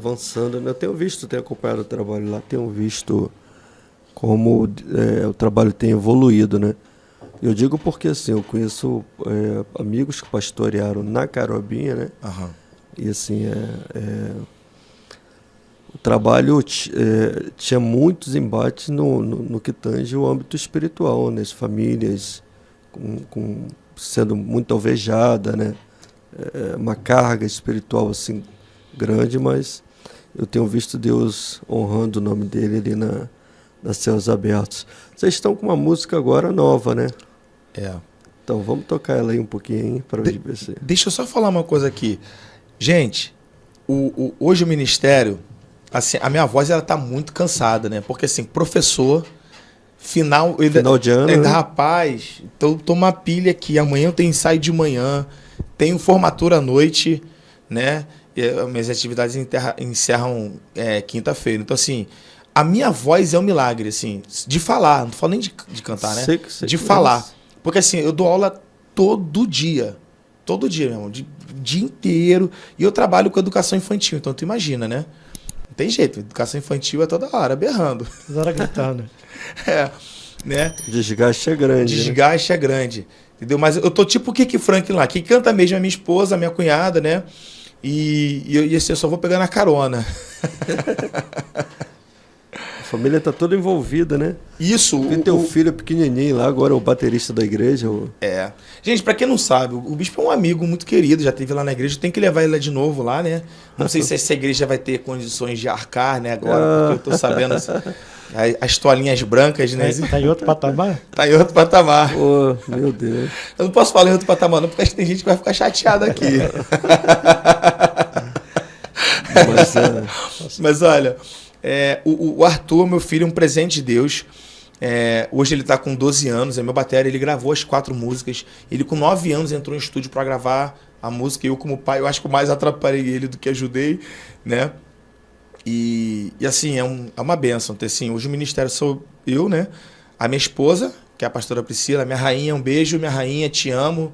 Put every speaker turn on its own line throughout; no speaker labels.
avançando, né? Eu tenho acompanhado o trabalho lá, tenho visto como o trabalho tem evoluído, né? Eu digo porque, assim, eu conheço amigos que pastorearam na Carobinha, né?
Aham.
E, assim, o trabalho tinha muitos embates no que tange o âmbito espiritual, né? As famílias sendo muito alvejada, né? Uma carga espiritual, assim, grande, mas eu tenho visto Deus honrando o nome dele ali nas Céus Abertos. Vocês estão com uma música agora nova, né? Então vamos tocar ela aí um pouquinho para o IBC.
Deixa eu só falar uma coisa aqui. Gente, hoje o ministério, assim, a minha voz ela tá muito cansada, né? Porque assim, professor, final
de ano,
ainda,
né?
Rapaz, tô uma pilha aqui. Amanhã eu tenho ensaio de manhã, tenho formatura à noite, né? Minhas atividades encerram quinta-feira. Então, assim, a minha voz é um milagre, assim, de falar. Não tô falando nem de cantar, né? De falar. Porque, assim, eu dou aula todo dia. Todo dia, meu irmão. O dia inteiro. E eu trabalho com educação infantil. Então, tu imagina, né? Não tem jeito. Educação infantil é toda hora, berrando.
Toda hora gritando.
Né?
Desgaste é grande.
Desgaste é grande. Entendeu? Mas eu tô tipo o Kiki Franklin lá. Quem canta mesmo é minha esposa, minha cunhada, né? E assim, eu só vou pegar na carona.
A família tá toda envolvida, né?
Isso.
Porque teu filho é pequenininho lá, agora é o baterista da igreja.
Gente, pra quem não sabe, o bispo é um amigo muito querido, já esteve lá na igreja, tem que levar ele de novo lá, né? Não sei se essa igreja vai ter condições de arcar, né, agora, porque eu tô sabendo as toalhinhas brancas, né?
Tá em outro patamar?
Tá em outro patamar.
Oh, meu Deus.
Eu não posso falar em outro patamar não, porque acho que tem gente que vai ficar chateada aqui. Mas olha, o Arthur, meu filho, é um presente de Deus. Hoje ele está com 12 anos, é meu batera, ele gravou as 4 músicas. Ele com 9 anos entrou em estúdio para gravar a música. Eu como pai, eu acho que eu mais atrapalhei ele do que ajudei, né? E assim, é uma bênção. Assim, hoje o ministério sou eu, né? A minha esposa, que é a pastora Priscila, minha rainha, um beijo, minha rainha, te amo.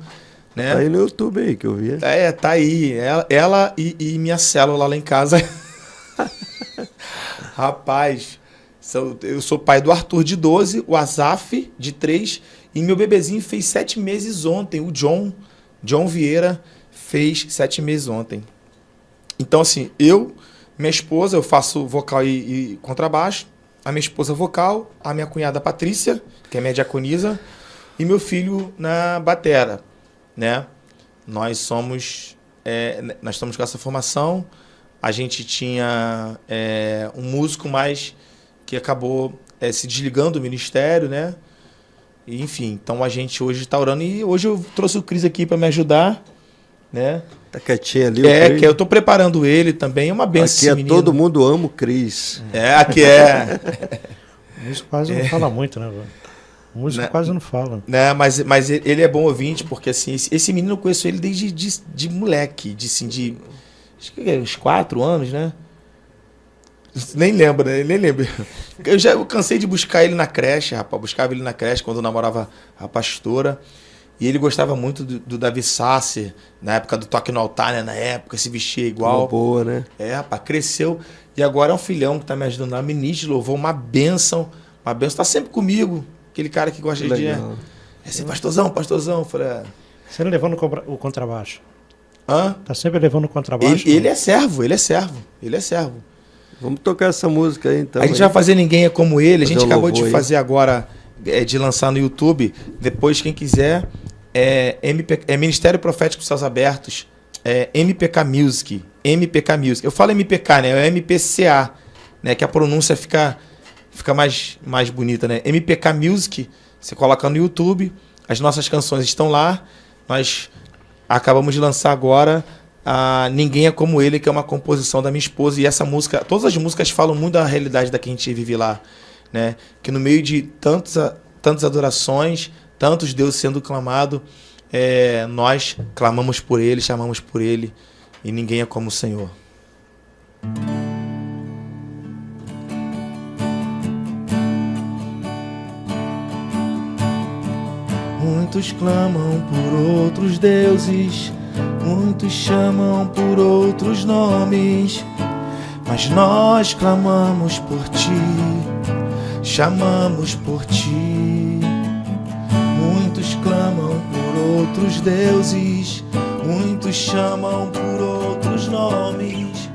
Né?
Tá aí no YouTube aí que eu vi.
Tá aí. Ela e minha célula lá em casa. Rapaz, eu sou pai do Arthur de 12, o Azaf de 3, e meu bebezinho fez 7 meses ontem. O John Vieira fez 7 meses ontem. Então, assim, minha esposa, eu faço vocal e contrabaixo, a minha esposa vocal, a minha cunhada Patrícia, que é minha diaconisa, e meu filho na batera, né? Nós estamos com essa formação. A gente tinha um músico mais que acabou se desligando do ministério, né? E, enfim, então a gente hoje está orando. E hoje eu trouxe o Cris aqui para me ajudar, né?
Tá quietinho ali.
Que eu tô preparando ele também. É uma benção.
Aqui todo mundo ama o Cris.
Aqui é.
O músico quase não fala muito, né? O músico quase não fala.
Né, mas ele é bom ouvinte, porque assim, esse menino eu conheço ele desde de moleque, acho que uns 4 anos, né? Nem lembro, né? Nem lembro. Eu cansei de buscar ele na creche, rapaz. Buscava ele na creche quando eu namorava a pastora. E ele gostava muito do Davi Sasser, na época do Toque no Altar, né? Na época, se vestia igual.
Uma boa, né?
Rapaz, cresceu. E agora é um filhão que tá me ajudando lá. Ministro, louvou, uma bênção. Uma bênção. Tá sempre comigo. Aquele cara que gosta de... assim, pastorzão. Eu falei...
Sempre levando o contrabaixo.
Hã?
Tá sempre levando o contrabaixo.
Ele é servo.
Vamos tocar essa música aí, então.
A gente vai fazer Ninguém é Como Ele. A gente acabou de
aí.
fazer agora, de lançar no YouTube. Depois, quem quiser, Ministério Profético Céus Abertos, MPK Music. Eu falo MPK, né? É MPCA, né? Que a pronúncia fica mais bonita, né? MPK Music, você coloca no YouTube. As nossas canções estão lá. Nós acabamos de lançar agora Ninguém é Como Ele, que é uma composição da minha esposa. E essa música, todas as músicas falam muito da realidade da que a gente vive lá, né? Que no meio de tantas adorações, tantos deuses sendo clamado, nós clamamos por Ele, chamamos por Ele, e ninguém é como o Senhor. Muitos clamam por outros deuses, muitos chamam por outros nomes, mas nós clamamos por ti, chamamos por ti. Muitos clamam por outros deuses, muitos chamam por outros nomes,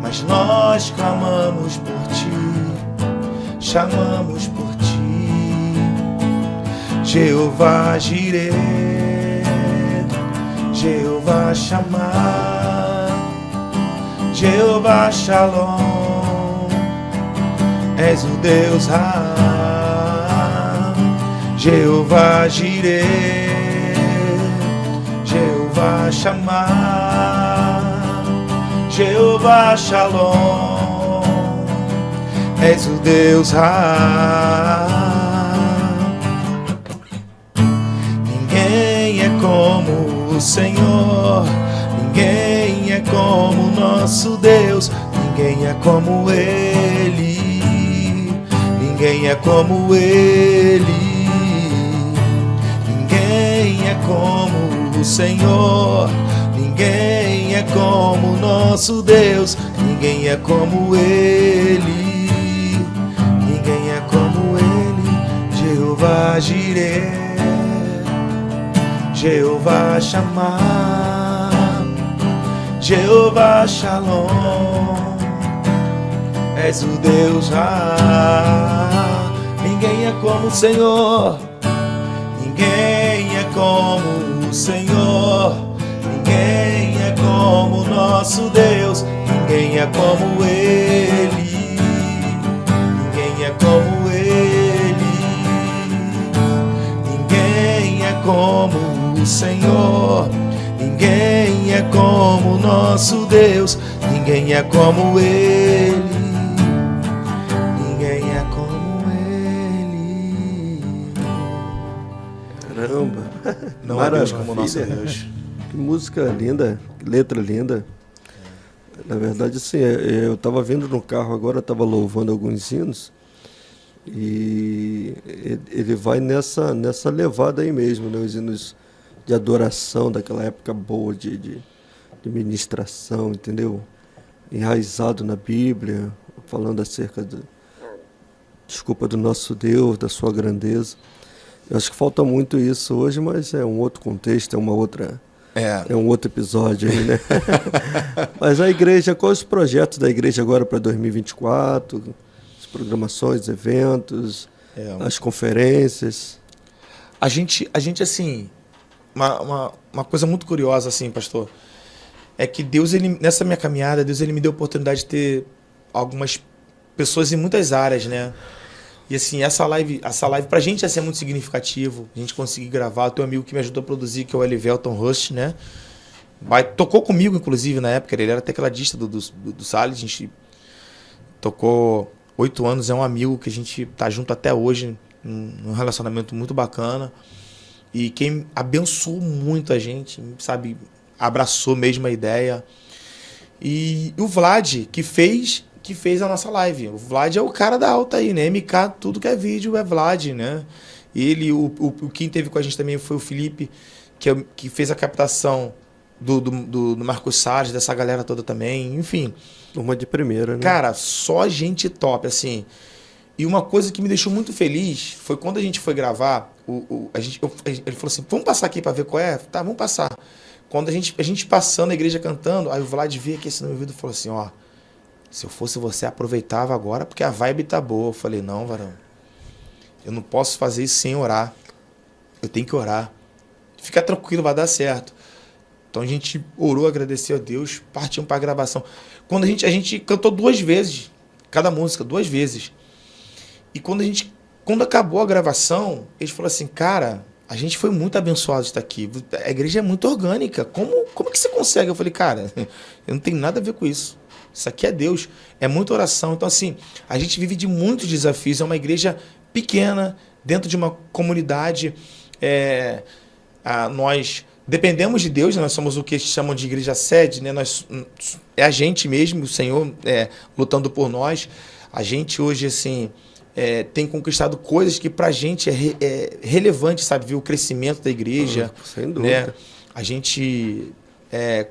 mas nós clamamos por ti, chamamos por ti. Jeová Jireh, Jeová Shammah, Jeová Shalom, és o Deus Ra. Jeová Jireh, Jeová Shammah, Jeová Shalom, és o Deus Ra. Ninguém é como o Senhor, ninguém é como o nosso Deus, ninguém é como Ele, ninguém é como Ele. Ninguém é como o Senhor, ninguém é como o nosso Deus, ninguém é como Ele, ninguém é como Ele. Jeová Jireh, Jeová Shammah, Jeová Shalom, és o Deus Ra. Ninguém é como o Senhor, ninguém é como o Senhor, ninguém é como o nosso Deus, ninguém é como Ele, ninguém é como Ele, ninguém é como o Senhor, ninguém é como o nosso Deus, ninguém é como Ele, ninguém é como Ele.
Caramba!
Não há Deus como o nosso Deus.
Que música linda, que letra linda. Na verdade, assim, eu estava vindo no carro agora, estava louvando alguns hinos, e ele vai nessa levada aí mesmo, né? Os hinos de adoração daquela época boa de ministração, entendeu? Enraizado na Bíblia, falando acerca do nosso Deus, da sua grandeza. Eu acho que falta muito isso hoje, mas é um outro contexto, é um outro episódio aí, né? Mas a igreja, quais os projetos da igreja agora para 2024? As programações, eventos, as conferências?
A gente assim, uma coisa muito curiosa, assim, pastor, é que Deus, nessa minha caminhada, Deus me deu a oportunidade de ter algumas pessoas em muitas áreas, né? E assim, essa live pra gente ia ser muito significativo, a gente conseguir gravar. O teu amigo que me ajudou a produzir, que é o Elivelton Rush, né? Tocou comigo, inclusive, na época, ele era tecladista do Salles, a gente tocou 8 anos, é um amigo que a gente tá junto até hoje, num relacionamento muito bacana. E quem abençoou muito a gente, sabe, abraçou mesmo a ideia. E o Vlad, que fez a nossa live. O Vlad é o cara da alta aí, né? MK, tudo que é vídeo é Vlad, né? Ele, quem teve com a gente também foi o Felipe, que fez a captação do Marcos Salles, dessa galera toda também, enfim.
Uma de primeira, né?
Cara, só gente top, assim. E uma coisa que me deixou muito feliz foi quando a gente foi gravar, ele falou assim, vamos passar aqui pra ver qual é? Tá, vamos passar. Quando a gente passando a igreja cantando, aí o Vlad veio aqui assim no meu ouvido e falou assim, ó, se eu fosse você, aproveitava agora, porque a vibe tá boa. Eu falei, não, varão, eu não posso fazer isso sem orar. Eu tenho que orar. Fica tranquilo, vai dar certo. Então a gente orou, agradeceu a Deus, partimos para a gravação. Quando a gente cantou 2 vezes, cada música, 2 vezes. E quando acabou a gravação, eles falaram assim, cara, a gente foi muito abençoado de estar aqui. A igreja é muito orgânica. Como que você consegue? Eu falei, cara, eu não tenho nada a ver com isso. Isso aqui é Deus, é muita oração. Então, assim, a gente vive de muitos desafios. É uma igreja pequena, dentro de uma comunidade. Nós dependemos de Deus, né? Nós somos o que chamam de igreja sede, né? É a gente mesmo, o Senhor lutando por nós. A gente hoje, assim, tem conquistado coisas que pra gente é relevante, sabe? Ver o crescimento da igreja.
Sem dúvida.
Né? A gente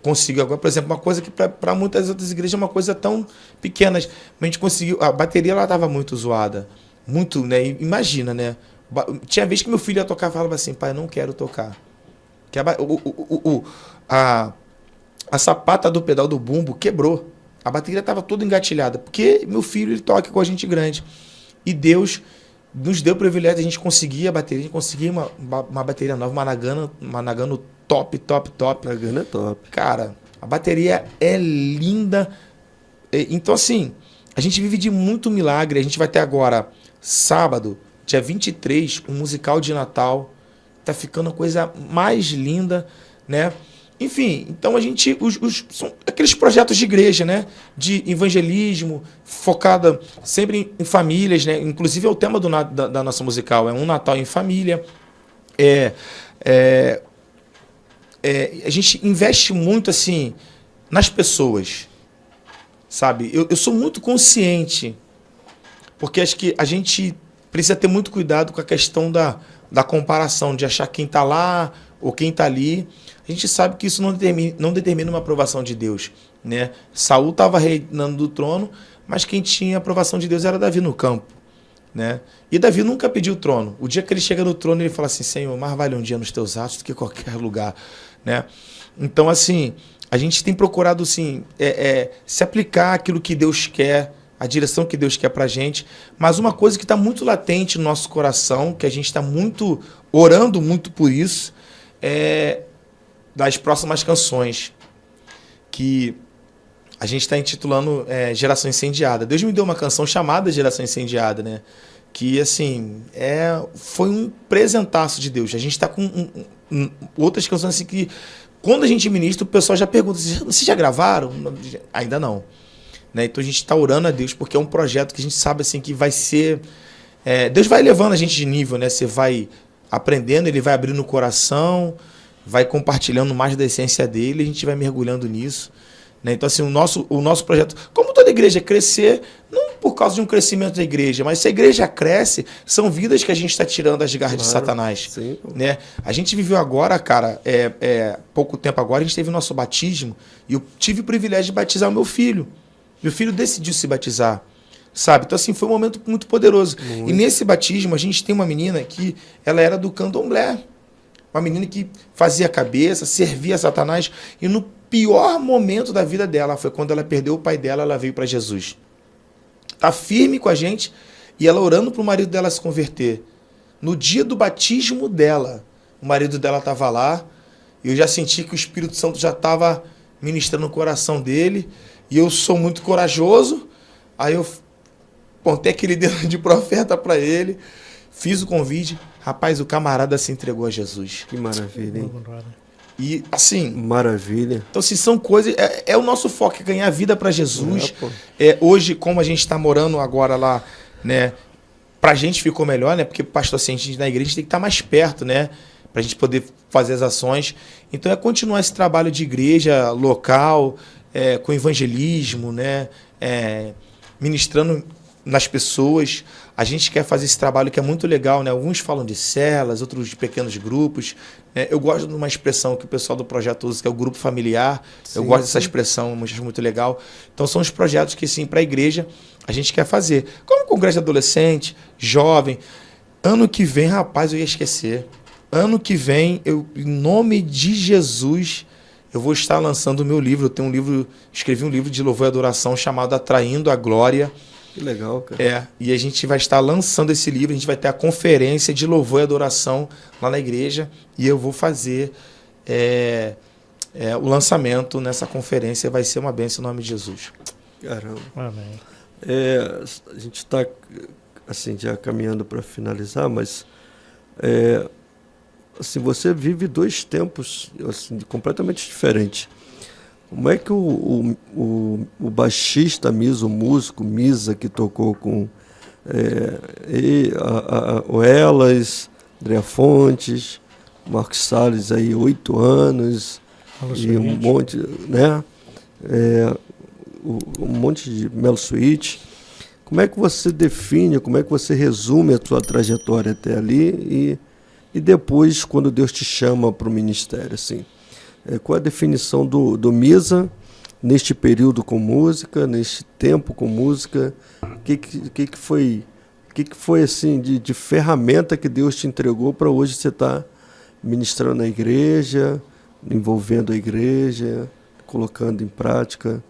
conseguiu agora, por exemplo, uma coisa que para muitas outras igrejas é uma coisa tão pequena. A gente conseguiu, a bateria ela estava muito zoada, muito, né? Imagina, né? Tinha vez que meu filho ia tocar e falava assim, pai, eu não quero tocar. Que a sapata do pedal do bumbo quebrou. A bateria estava toda engatilhada, porque meu filho ele toca com a gente grande. E Deus nos deu o privilégio de a gente conseguir a bateria, a gente conseguir uma bateria nova, uma Nagano top.
Nagano é top.
Cara, a bateria é linda. Então, assim, a gente vive de muito milagre. A gente vai ter agora, sábado, dia 23, um musical de Natal. Tá ficando a coisa mais linda, né? Enfim, então a gente... são aqueles projetos de igreja, né? De evangelismo, focada sempre em famílias, né? Inclusive é o tema da nossa musical, é um Natal em família. A gente investe muito, assim, nas pessoas, sabe? Eu sou muito consciente, porque acho que a gente precisa ter muito cuidado com a questão da comparação, de achar quem está lá ou quem está ali. A gente sabe que isso não determina uma aprovação de Deus, né? Saul estava reinando do trono, mas quem tinha a aprovação de Deus era Davi no campo, né? E Davi nunca pediu o trono. O dia que ele chega no trono, ele fala assim, Senhor, mais vale um dia nos teus atos do que qualquer lugar, né? Então, assim, a gente tem procurado, assim, se aplicar aquilo que Deus quer, a direção que Deus quer pra gente, mas uma coisa que está muito latente no nosso coração, que a gente está orando muito por isso, é das próximas canções, que a gente está intitulando Geração Incendiada. Deus me deu uma canção chamada Geração Incendiada, né? Que, assim, foi um presentaço de Deus. A gente está com outras canções assim que, quando a gente ministra, o pessoal já pergunta, vocês já gravaram? Ainda não. Né? Então a gente está orando a Deus, porque é um projeto que a gente sabe assim, que vai ser... Deus vai levando a gente de nível, né? Você vai aprendendo, Ele vai abrindo o coração, vai compartilhando mais da essência dele, a gente vai mergulhando nisso. Né? Então, assim, o nosso projeto, como toda igreja, é crescer, não por causa de um crescimento da igreja, mas se a igreja cresce, são vidas que a gente está tirando das garras de Satanás.
Sim.
Né? A gente viveu agora, cara, pouco tempo agora, a gente teve o nosso batismo, e eu tive o privilégio de batizar o meu filho. Meu filho decidiu se batizar, sabe? Então, assim, foi um momento muito poderoso. Muito. E nesse batismo, a gente tem uma menina que ela era do candomblé. Uma menina que fazia cabeça, servia a Satanás. E no pior momento da vida dela, foi quando ela perdeu o pai dela, ela veio para Jesus. Tá firme com a gente e ela orando para o marido dela se converter. No dia do batismo dela, o marido dela estava lá. E eu já senti que o Espírito Santo já estava ministrando no coração dele. E eu sou muito corajoso. Aí eu pontei aquele dedo de profeta para ele. Fiz o convite. Rapaz, o camarada se entregou a Jesus.
Que maravilha, hein?
E, assim...
Maravilha.
Então, se são coisas... É o nosso foco, é ganhar vida para Jesus. Hoje, como a gente está morando agora lá, né? Pra gente ficou melhor, né? Porque pastor cientista na igreja, a gente tem que estar mais perto, né? Pra gente poder fazer as ações. Então, é continuar esse trabalho de igreja local, com evangelismo, né? Ministrando nas pessoas. A gente quer fazer esse trabalho que é muito legal, né? Alguns falam de celas, outros de pequenos grupos. Eu gosto de uma expressão que o pessoal do projeto usa, que é o grupo familiar. Sim, eu gosto dessa expressão, acho muito legal. Então, são os projetos que, sim, para a igreja, a gente quer fazer. Como congresso de adolescente, jovem. Ano que vem, rapaz, eu ia esquecer. Ano que vem, em nome de Jesus, eu vou estar lançando o meu livro. Eu tenho escrevi um livro de louvor e adoração chamado Atraindo a Glória.
Que legal, cara.
E a gente vai estar lançando esse livro, a gente vai ter a conferência de louvor e adoração lá na igreja, e eu vou fazer o lançamento nessa conferência, vai ser uma bênção em nome de Jesus.
Caramba.
Amém.
A gente está assim, já caminhando para finalizar, mas assim, você vive dois tempos assim, completamente diferentes. Como é que o baixista Misa, o músico Misa, que tocou com o Elas, Andréa Fontes, Marcos Salles, aí 8 anos, e um monte, né? Um monte de Melo Suíte. Como é que você define, como é que você resume a sua trajetória até ali e depois, quando Deus te chama para o ministério, assim? Qual a definição do Misa neste período com música, neste tempo com música? O que foi assim de ferramenta que Deus te entregou para hoje você estar ministrando na igreja, envolvendo a igreja, colocando em prática?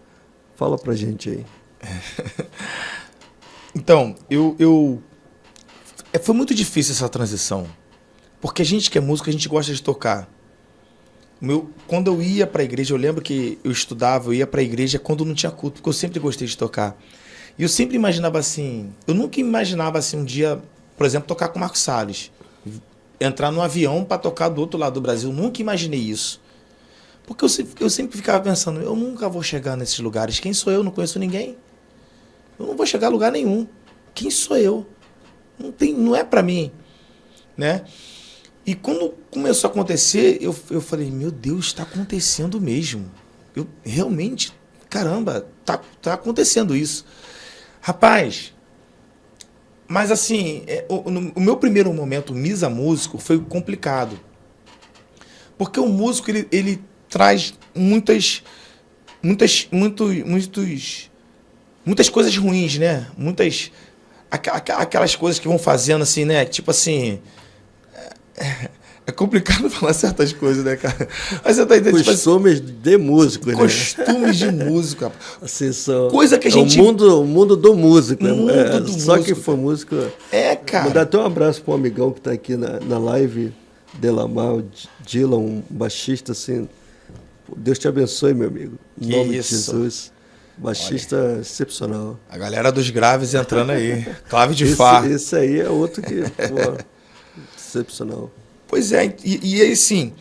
Fala pra gente aí.
Então, foi muito difícil essa transição. Porque a gente que é músico, a gente gosta de tocar. Quando eu ia para a igreja, eu lembro que eu ia para a igreja quando não tinha culto, porque eu sempre gostei de tocar. E eu sempre imaginava assim, eu nunca imaginava assim um dia, por exemplo, tocar com o Marcos Salles. Entrar num avião para tocar do outro lado do Brasil, nunca imaginei isso. Porque eu sempre ficava pensando, eu nunca vou chegar nesses lugares. Quem sou eu? Não conheço ninguém. Eu não vou chegar a lugar nenhum. Quem sou eu? Não é para mim, né? E quando começou a acontecer, eu falei, meu Deus, está acontecendo mesmo. Eu realmente, caramba, tá acontecendo isso. Rapaz, mas assim, o meu primeiro momento, Misa Músico, foi complicado. Porque o músico, ele traz muitas coisas ruins, né? Aquelas coisas que vão fazendo assim, né? Tipo assim... É complicado falar certas coisas, né, cara? Mas você tá entendendo?
Costumes de músico, né?
Costumes de músico, rapaz.
Assim,
coisa que a gente...
o mundo do músico. Só
músico,
que foi músico...
cara.
Vou dar até um abraço para um amigão que está aqui na live, Delamar, o Dylan, um baixista, assim... Deus te abençoe, meu amigo. Em nome de Jesus. Baixista excepcional.
A galera dos graves entrando aí. Clave de Fá.
Esse aí é outro que... excepcional.
Pois é, e assim,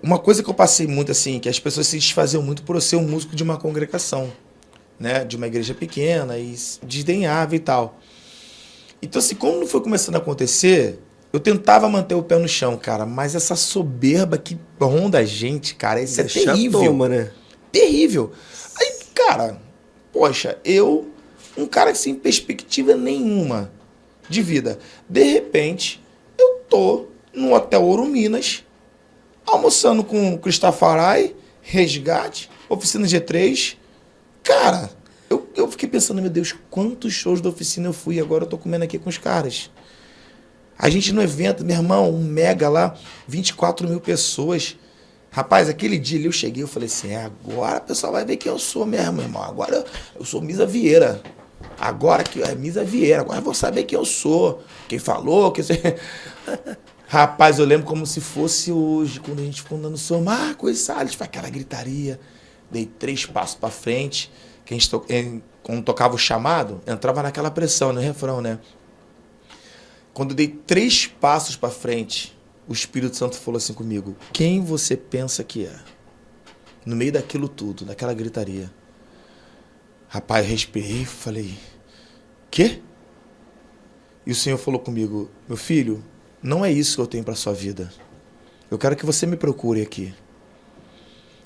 uma coisa que eu passei muito, assim, que as pessoas se desfaziam muito por eu ser um músico de uma congregação, né, de uma igreja pequena, e desdenhava e tal. Então, assim, quando foi começando a acontecer, eu tentava manter o pé no chão, cara, mas essa soberba que ronda a gente, cara, isso é terrível.
Toma, né?
Terrível. Aí, cara, poxa, um cara sem perspectiva nenhuma de vida. De repente, eu tô no Hotel Ouro Minas, almoçando com Cristafarai, Resgate, Oficina G3. Cara, eu fiquei pensando, meu Deus, quantos shows da oficina eu fui e agora eu tô comendo aqui com os caras. A gente no evento, meu irmão, um mega lá, 24 mil pessoas. Rapaz, aquele dia ali eu cheguei, eu falei assim, agora o pessoal vai ver quem eu sou mesmo, meu irmão. Agora eu sou Misa Vieira. Agora que é Misa Vieira, agora eu vou saber quem eu sou, quem falou, quem... Rapaz, eu lembro como se fosse hoje, quando a gente ficou andando no seu Marcos Salles, foi aquela gritaria. Dei 3 passos para frente, que a gente quando tocava o chamado, entrava naquela pressão, no refrão, né? Quando eu dei 3 passos para frente, o Espírito Santo falou assim comigo, quem você pensa que é? No meio daquilo tudo, daquela gritaria. Rapaz, eu respirei e falei, quê? E o Senhor falou comigo, meu filho, não é isso que eu tenho para sua vida. Eu quero que você me procure aqui.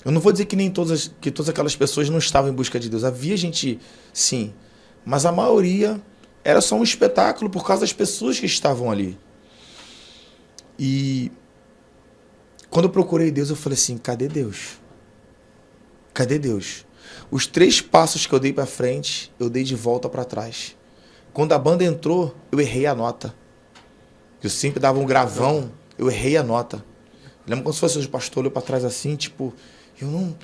Eu não vou dizer que todas aquelas pessoas não estavam em busca de Deus. Havia gente, sim, mas a maioria era só um espetáculo por causa das pessoas que estavam ali. E quando eu procurei Deus, eu falei assim, cadê Deus? Cadê Deus? Os 3 passos que eu dei para frente, eu dei de volta para trás. Quando a banda entrou, eu errei a nota. Eu sempre dava um gravão, eu errei a nota. Lembra como se fosse o pastor olhou para trás assim, tipo, eu não...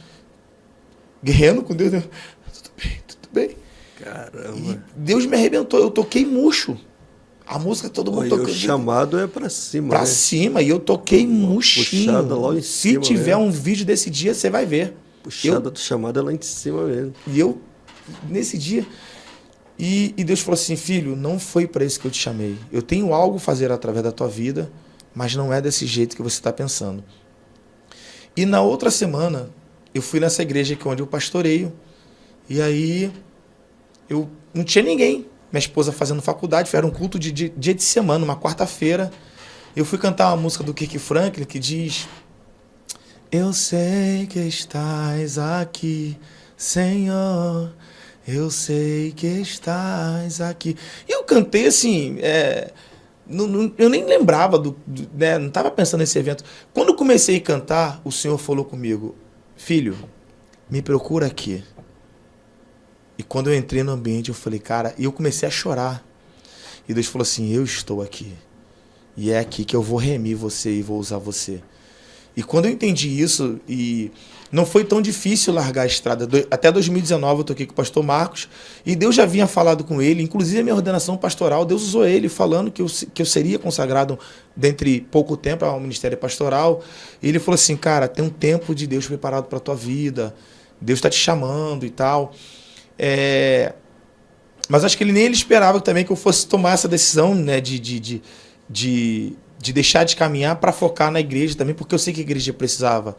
Guerreando com Deus, né? Tudo bem.
Caramba.
E Deus me arrebentou, eu toquei murcho. A música todo mundo tocando.
O chamado é para cima,
Pra
né?
cima, e eu toquei murchinho.
Puxada lá em
Se
cima
tiver
mesmo.
um vídeo desse dia, você vai ver.
Puxada do chamado é lá em cima mesmo.
E eu, nesse dia... E Deus falou assim, filho, não foi para isso que eu te chamei. Eu tenho algo a fazer através da tua vida, mas não é desse jeito que você está pensando. E na outra semana, eu fui nessa igreja aqui onde eu pastoreio, e aí eu não tinha ninguém. Minha esposa fazendo faculdade, era um culto de dia de semana, uma quarta-feira. Eu fui cantar uma música do Kirk Franklin que diz: eu sei que estás aqui, Senhor, eu sei que estás aqui. E eu cantei assim, Eu nem lembrava, né? Não estava pensando nesse evento. Quando eu comecei a cantar, o Senhor falou comigo, filho, me procura aqui. E quando eu entrei no ambiente, eu falei, cara, e eu comecei a chorar. E Deus falou assim, eu estou aqui. E é aqui que eu vou remir você e vou usar você. E quando eu entendi isso, e não foi tão difícil largar a estrada. Até 2019 eu toquei com o pastor Marcos, e Deus já vinha falado com ele, inclusive a minha ordenação pastoral, Deus usou ele falando que eu seria consagrado dentre pouco tempo ao ministério pastoral. E ele falou assim, cara, tem um tempo de Deus preparado para a tua vida, Deus está te chamando e tal. Mas acho que ele esperava também que eu fosse tomar essa decisão, né, de deixar de caminhar para focar na igreja também, porque eu sei que a igreja precisava.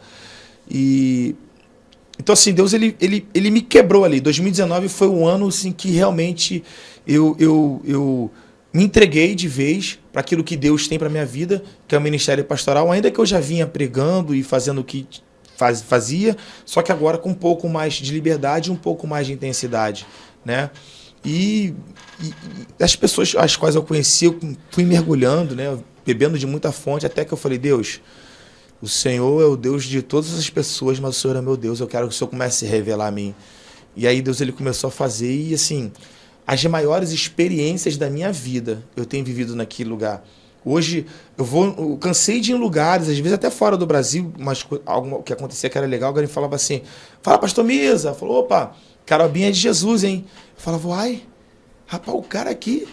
Então, assim, Deus ele me quebrou ali. 2019 foi um ano assim, que realmente eu me entreguei de vez para aquilo que Deus tem para minha vida, que é o ministério pastoral, ainda que eu já vinha pregando e fazendo o que fazia, só que agora com um pouco mais de liberdade e um pouco mais de intensidade, né? E as pessoas as quais eu conheci, eu fui mergulhando, né? Bebendo de muita fonte, até que eu falei, Deus, o Senhor é o Deus de todas as pessoas, mas o Senhor é meu Deus, eu quero que o Senhor comece a se revelar a mim. E aí Deus ele começou a fazer, e assim, as maiores experiências da minha vida eu tenho vivido naquele lugar. Hoje eu cansei de ir em lugares, às vezes até fora do Brasil, mas algo que acontecia que era legal, alguém falava assim, fala, pastor Misa, falou, opa, Carobinha é de Jesus, hein? Eu falava, uai, rapaz, o cara aqui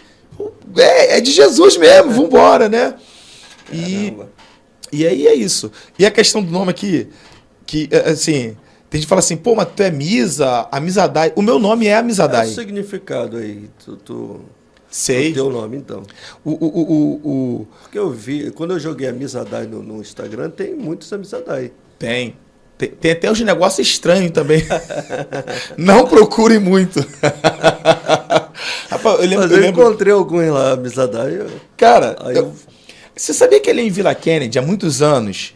é de Jesus mesmo, vambora, né? E aí é isso. E a questão do nome aqui, que assim, tem gente que fala assim, pô, mas tu é Misa, Amizadai. O meu nome é Amizadai.
Qual o significado aí?
Sei.
O teu nome, então. Porque eu vi, quando eu joguei Amizadai no Instagram, tem muitos Amizadai.
Tem até uns negócios estranhos também. Não procure muito. Rapaz,
eu encontrei alguns lá, Amizadai.
Cara, você sabia que ele é em Vila Kennedy há muitos anos?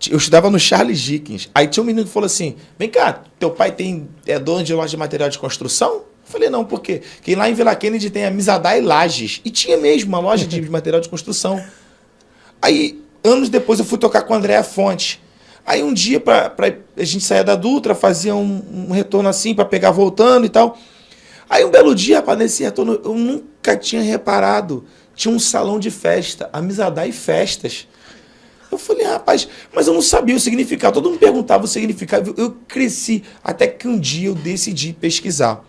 Eu estudava no Charles Dickens. Aí tinha um menino que falou assim, vem cá, teu pai é dono de loja de material de construção? Eu falei, não, por quê? Porque lá em Vila Kennedy tem Amizadai Lages. E tinha mesmo uma loja de material de construção. Aí, anos depois, eu fui tocar com o André Fonte. Aí um dia, a gente saía da Dutra, fazia um retorno assim, para pegar voltando e tal. Aí um belo dia, rapaz, nesse retorno, eu nunca tinha reparado. Tinha um salão de festa, Amizadai Festas. Eu falei, rapaz, mas eu não sabia o significado. Todo mundo perguntava o significado. Eu cresci até que um dia eu decidi pesquisar.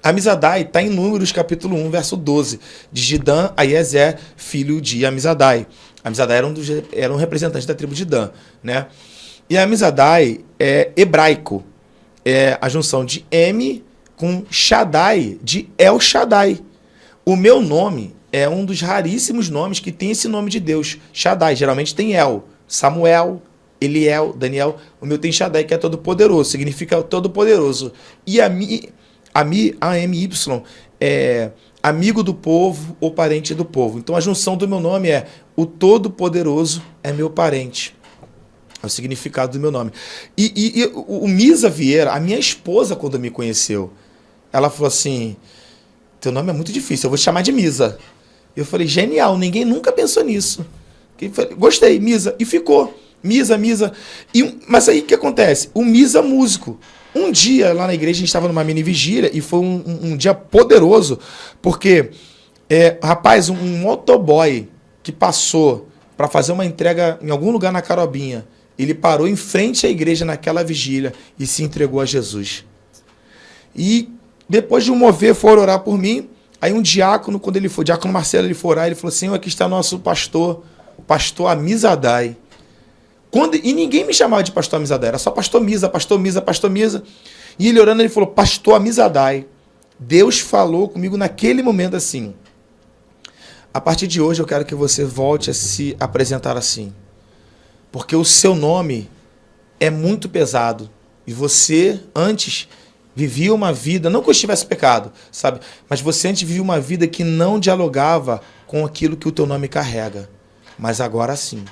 Amizadai está em Números, capítulo 1, verso 12. De Gidã a Iezer, filho de Amizadai. Amizadai era um representante da tribo de Dan, né? E a Amizadai é hebraico. É a junção de M com Shaddai, de El Shaddai. O meu nome é um dos raríssimos nomes que tem esse nome de Deus. Shaddai, geralmente tem El. Samuel, Eliel, Daniel. O meu tem Shaddai, que é todo-poderoso. Significa todo-poderoso. E AMY, é amigo do povo ou parente do povo. Então a junção do meu nome é o todo-poderoso é meu parente. É o significado do meu nome. E o Misa Vieira, a minha esposa, quando me conheceu, ela falou assim, teu nome é muito difícil, eu vou te chamar de Misa. Eu falei, genial, ninguém nunca pensou nisso. Eu falei, gostei, Misa. E ficou, Misa. Mas aí o que acontece? O Misa músico. Um dia, lá na igreja, a gente estava numa mini vigília e foi um dia poderoso, porque, rapaz, um motoboy que passou para fazer uma entrega em algum lugar na Carobinha, ele parou em frente à igreja naquela vigília e se entregou a Jesus. E depois de um mover, foram orar por mim. Aí um diácono, quando ele foi, diácono Marcelo, ele foi orar, ele falou, Senhor, aqui está nosso pastor Amizadai. E ninguém me chamava de pastor Amizadai, era só pastor Misa. E ele orando, ele falou, pastor Amizadai. Deus falou comigo naquele momento assim, a partir de hoje eu quero que você volte a se apresentar assim, porque o seu nome é muito pesado, e você antes vivia uma vida, não que eu estivesse pecado, sabe? Mas você antes vivia uma vida que não dialogava com aquilo que o teu nome carrega. Mas agora sim.